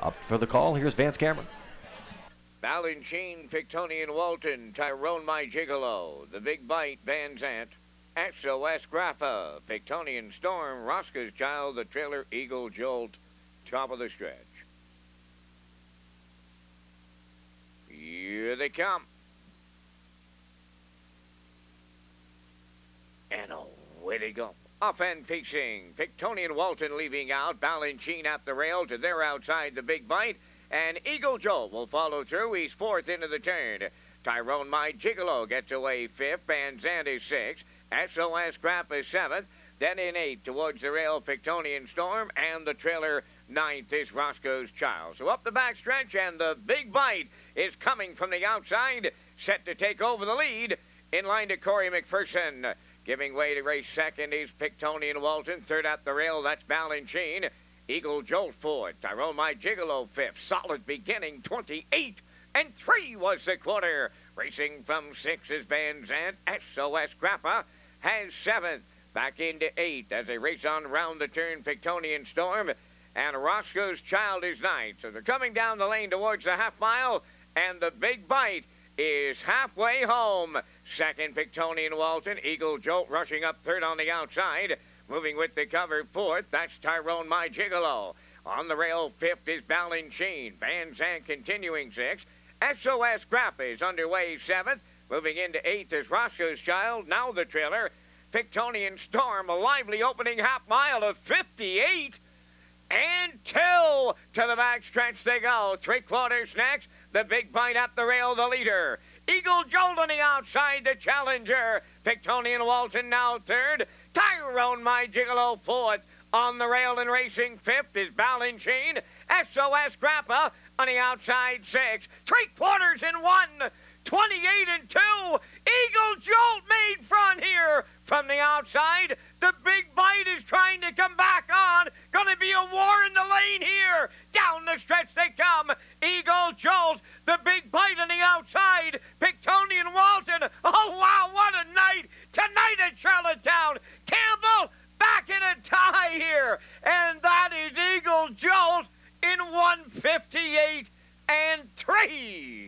Up for the call, here's Vance Cameron. Balanchine, Pictonian Walton, Tyrone My Gigolo, The Big Bite, Van Zant, SOS Grappa, Pictonian Storm, Roscoe's Child, The Trailer, Eagle Jolt, top of the stretch. Here they come. And away they go. Off and pacing. Pictonian Walton leaving out. Balanchine at the rail to their outside, The Big Bite. And Eagle Jolt will follow through. He's fourth into the turn. Tyrone My Gigolo gets away fifth. Van Zandt is sixth. SOS Scrap is seventh. Then in eighth towards the rail, Pictonian Storm. And the trailer, ninth is Roscoe's Child. So up the back stretch, and The Big Bite is coming from the outside. Set to take over the lead. In line to Corey McPherson. Giving way to race second is Pictonian Walton. Third at the rail, that's Balanchine. Eagle Jolt fourth. Tyrone My Gigolo fifth. Solid beginning, 28 and 3 was the quarter. Racing from 6 is Van Zandt. SOS Grappa has 7th. Back into 8th as they race on round the turn, Pictonian Storm. And Roscoe's Child is 9th. So they're coming down the lane towards the half mile. And The Big Bite is halfway home. Second, Pictonian Walton. Eagle Jolt rushing up third on the outside. Moving with the cover fourth, that's Tyrone My Gigolo. On the rail, fifth is Balanchine. Van Zandt continuing sixth. SOS Grappa is underway seventh. Moving into eighth is Roscoe's Child. Now the trailer. Pictonian Storm, a lively opening half mile of 58. And 2 to the back stretch they go. 3/4 next. The Big Bite at the rail, the leader. Eagle Jolt on the outside, the challenger. Pictonian Walton now third. Tyrone My Gigolo fourth. On the rail and racing fifth is Balanchine. SOS Grappa on the outside sixth. 3/4 and 1. 28 and 2. Eagle Jolt made front here from the outside. The Big Bite is trying to come back on. Gonna be a war in the lane here. Down the stretch they come. Eagle Jolt, The Big Bite on the outside. Pictonian Walton. Oh, wow, what a night. Tonight at Charlottetown. Campbell back in a tie here. And that is Eagle Jolt in 158 and 3.